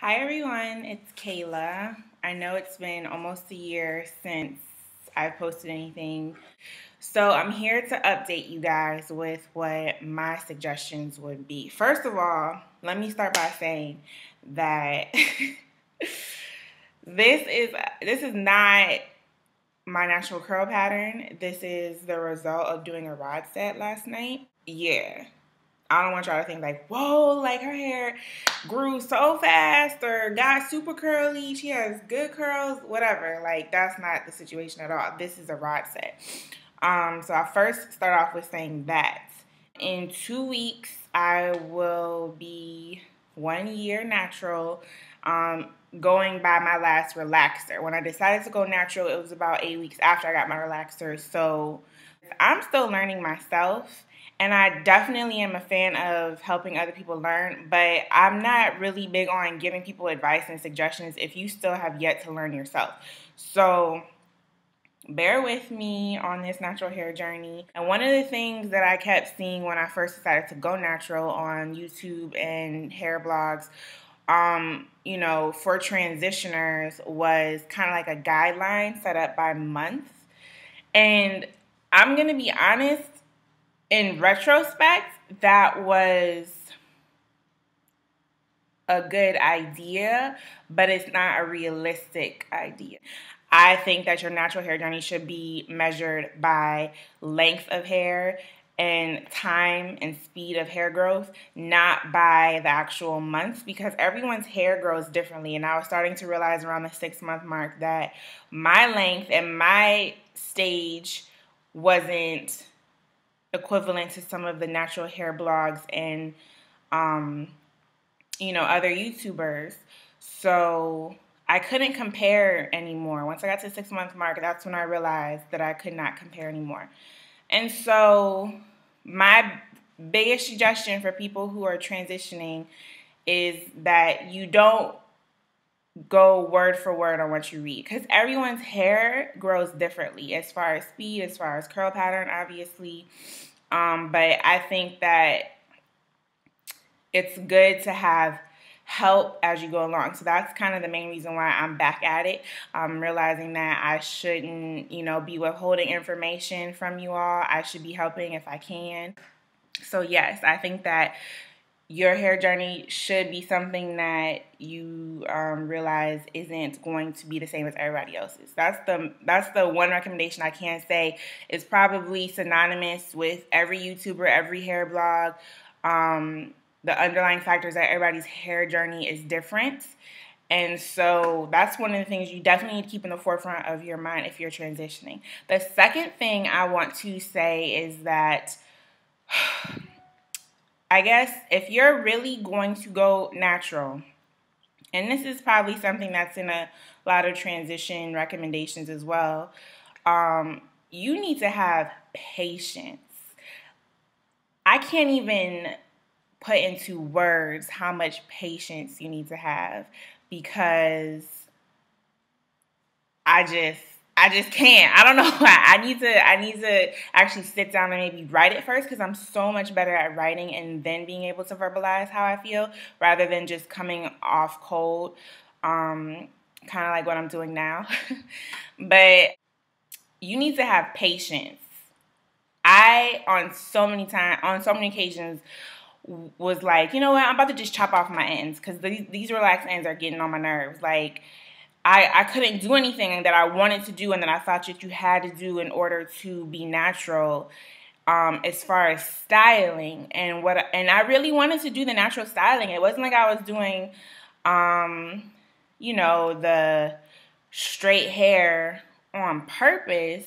Hi everyone, it's Kayla. I know it's been almost a year since I've posted anything, so I'm here to update you guys with what my suggestions would be. First of all, let me start by saying that this is not my natural curl pattern. This is the result of doing a rod set last night. Yeah. I don't want y'all to think like, whoa, like her hair grew so fast or got super curly. She has good curls, whatever. Like, that's not the situation at all. This is a rod set. So I first start off with saying that. In 2 weeks, I will be 1 year natural, going by my last relaxer. When I decided to go natural, it was about 8 weeks after I got my relaxer. So I'm still learning myself. And I definitely am a fan of helping other people learn, but I'm not really big on giving people advice and suggestions if you still have yet to learn yourself. So bear with me on this natural hair journey. And one of the things that I kept seeing when I first decided to go natural on YouTube and hair blogs, for transitioners was kind of like a guideline set up by month. And I'm going to be honest, in retrospect, that was a good idea, but it's not a realistic idea. I think that your natural hair journey should be measured by length of hair and time and speed of hair growth, not by the actual months, because everyone's hair grows differently. And I was starting to realize around the 6-month mark that my length and my stage wasn't equivalent to some of the natural hair blogs and other YouTubers. So I couldn't compare anymore. Once I got to the 6-month mark, that's when I realized that I could not compare anymore. And so my biggest suggestion for people who are transitioning is that you don't go word for word on what you read, because everyone's hair grows differently as far as speed, as far as curl pattern, obviously. But I think that it's good to have help as you go along. So that's kind of the main reason why I'm back at it. I'm realizing that I shouldn't, be withholding information from you all. I should be helping if I can. So yes, I think that your hair journey should be something that you realize isn't going to be the same as everybody else's. That's the one recommendation I can say is probably synonymous with every YouTuber, every hair blog. The underlying factors that everybody's hair journey is different. And so that's one of the things you definitely need to keep in the forefront of your mind if you're transitioning. The second thing I want to say is that I guess if you're really going to go natural, and this is probably something that's in a lot of transition recommendations as well, you need to have patience. I can't even put into words how much patience you need to have, because I just can't. I don't know why. I need to actually sit down and maybe write it first, because I'm so much better at writing and then being able to verbalize how I feel rather than just coming off cold, kind of like what I'm doing now. But you need to have patience. I on so many occasions was like, you know what, I'm about to just chop off my ends, because these relaxed ends are getting on my nerves. Like, I couldn't do anything that I wanted to do and that I thought that you had to do in order to be natural, as far as styling. And I really wanted to do the natural styling. It wasn't like I was doing, the straight hair on purpose.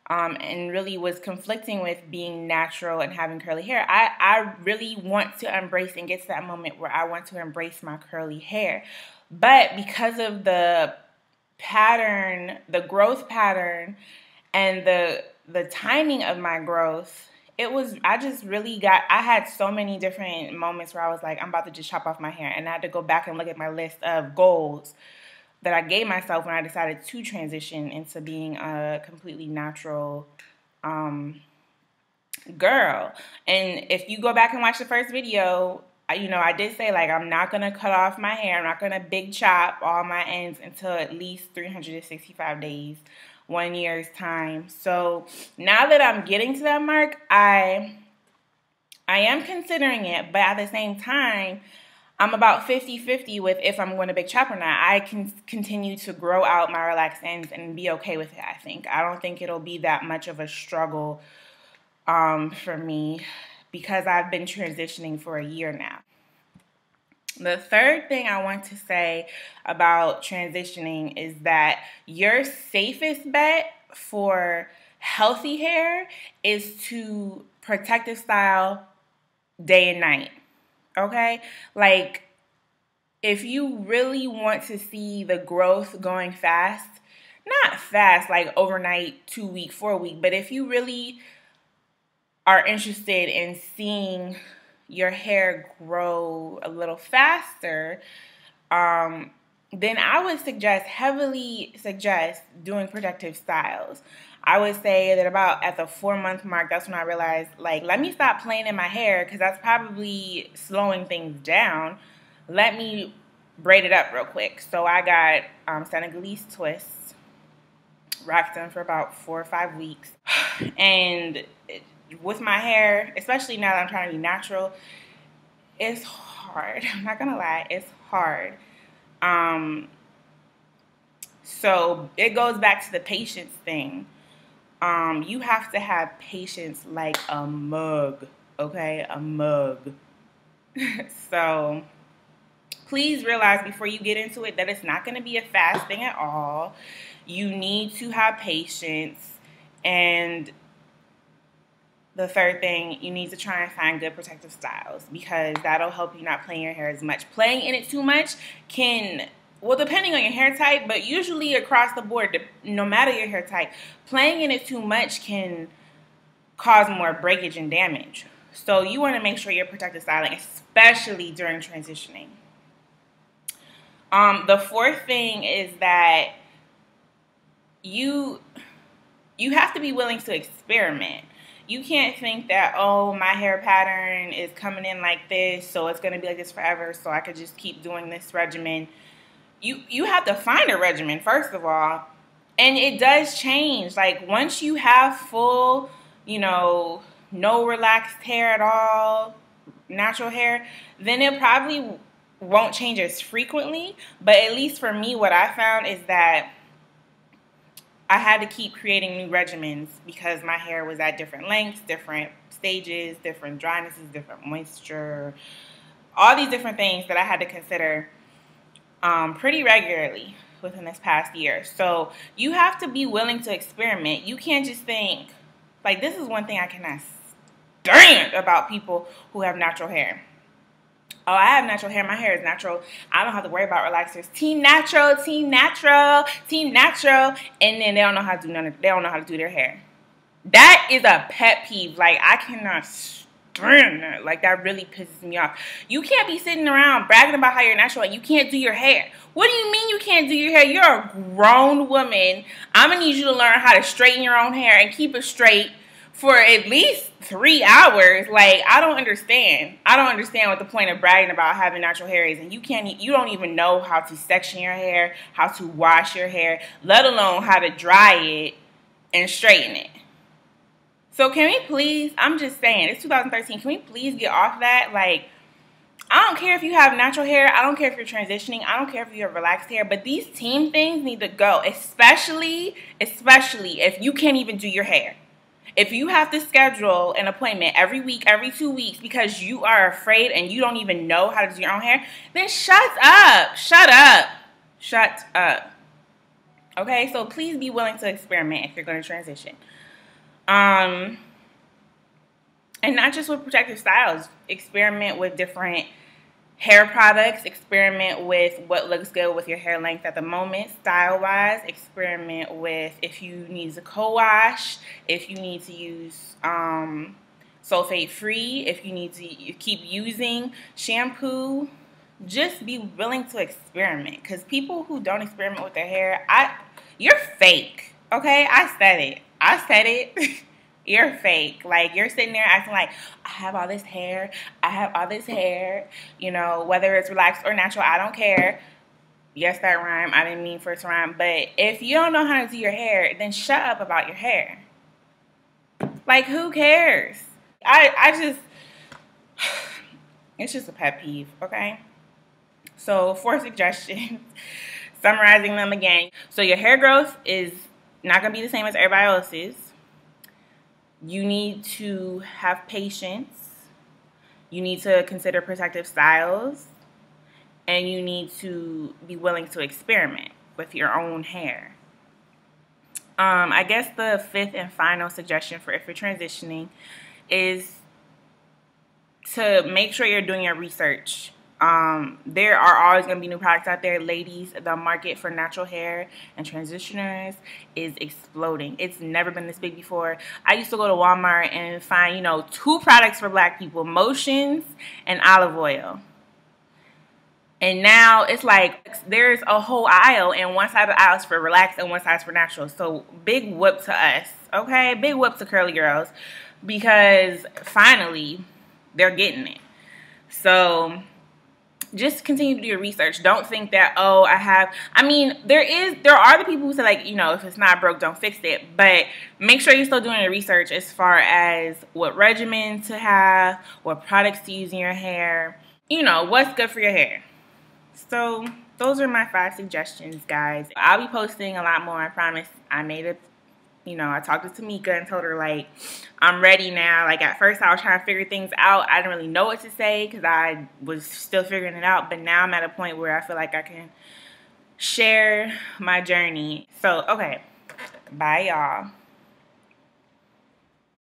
And really was conflicting with being natural and having curly hair. I really want to embrace and get to that moment where I want to embrace my curly hair. But because of the pattern, the growth pattern, and the timing of my growth, I had so many different moments where I was like, I'm about to just chop off my hair. And I had to go back and look at my list of goals that I gave myself when I decided to transition into being a completely natural girl. And if you go back and watch the first video, I did say, like, I'm not going to cut off my hair. I'm not going to big chop all my ends until at least 365 days, 1 year's time. So now that I'm getting to that mark, I am considering it, but at the same time, I'm about 50-50 with if I'm going to big chop or not. I can continue to grow out my relaxed ends and be okay with it, I think. I don't think it'll be that much of a struggle for me because I've been transitioning for a year now. The third thing I want to say about transitioning is that your safest bet for healthy hair is to protective style day and night. Okay? Like, if you really want to see the growth going fast, not fast, like overnight, 2 week, 4 week, but if you really are interested in seeing your hair grow a little faster, then I would heavily suggest doing protective styles. I would say that about at the 4-month mark, that's when I realized, like, let me stop playing in my hair because that's probably slowing things down. Let me braid it up real quick. So I got Senegalese twists, rocked them for about 4 or 5 weeks. And with my hair, especially now that I'm trying to be natural, it's hard. I'm not going to lie, it's hard. So it goes back to the patience thing. You have to have patience like a mug, okay? A mug. So please realize before you get into it that it's not going to be a fast thing at all. You need to have patience. And the third thing, you need to try and find good protective styles because that'll help you not play in your hair as much. Playing in it too much can, well, depending on your hair type, but usually across the board, no matter your hair type, playing in it too much can cause more breakage and damage. So you want to make sure you're protective styling, especially during transitioning. The fourth thing is that you have to be willing to experiment. You can't think that, oh, my hair pattern is coming in like this, so it's going to be like this forever, so I could just keep doing this regimen. You have to find a regimen, first of all, and it does change. Like, once you have full, no relaxed hair at all, natural hair, then it probably won't change as frequently, but at least for me, what I found is that I had to keep creating new regimens because my hair was at different lengths, different stages, different drynesses, different moisture, all these different things that I had to consider pretty regularly within this past year. So you have to be willing to experiment. You can't just think, like, this is one thing I cannot stand about people who have natural hair. Oh, I have natural hair. My hair is natural. I don't have to worry about relaxers. Team natural, team natural, team natural. And then they don't know how to do they don't know how to do their hair. That is a pet peeve. Like, I cannot stand that. Like, that really pisses me off. You can't be sitting around bragging about how you're natural and you can't do your hair. What do you mean you can't do your hair? You're a grown woman. I'm going to need you to learn how to straighten your own hair and keep it straight for at least 3 hours. Like, I don't understand. I don't understand what the point of bragging about having natural hair is. And you don't even know how to section your hair, how to wash your hair, let alone how to dry it and straighten it. So can we please, I'm just saying, it's 2013, can we please get off that? Like, I don't care if you have natural hair. I don't care if you're transitioning. I don't care if you have relaxed hair. But these team things need to go, especially if you can't even do your hair. If you have to schedule an appointment every week, every 2 weeks because you are afraid and you don't even know how to do your own hair, then shut up. Shut up. Shut up. Okay, so please be willing to experiment if you're going to transition. And not just with protective styles. Experiment with different hair products. Experiment with what looks good with your hair length at the moment, style-wise. Experiment with if you need to co-wash, if you need to use sulfate-free, if you need to keep using shampoo. Just be willing to experiment. Because people who don't experiment with their hair, you're fake. Okay? I said it. You're fake. Like, you're sitting there acting like, I have all this hair. I have all this hair. You know, whether it's relaxed or natural, I don't care. Yes, that rhyme. I didn't mean for it to rhyme. But if you don't know how to do your hair, then shut up about your hair. Like, who cares? I just, it's just a pet peeve, okay? So 4 suggestions, summarizing them again. So your hair growth is not going to be the same as everybody else's. You need to have patience. You need to consider protective styles. And you need to be willing to experiment with your own hair. I guess the 5th and final suggestion for if you're transitioning is to make sure you're doing your research. There are always going to be new products out there. Ladies, the market for natural hair and transitioners is exploding. It's never been this big before. I used to go to Walmart and find, you know, 2 products for black people, Motions and olive oil. And now it's like there's a whole aisle, and one side of the aisle is for relaxed and one side is for natural. So big whoop to us, okay? Big whoop to curly girls, because finally they're getting it. So just continue to do your research. Don't think that, oh, I mean, there are the people who say, like, you know, if it's not broke, don't fix it. But make sure you're still doing your research as far as what regimen to have, what products to use in your hair, you know, what's good for your hair. So those are my 5 suggestions, guys. I'll be posting a lot more, I promise. I talked to Tamika and told her, like, I'm ready now. Like, at first I was trying to figure things out. I didn't really know what to say because I was still figuring it out. But now I'm at a point where I feel like I can share my journey. So, okay. Bye, y'all.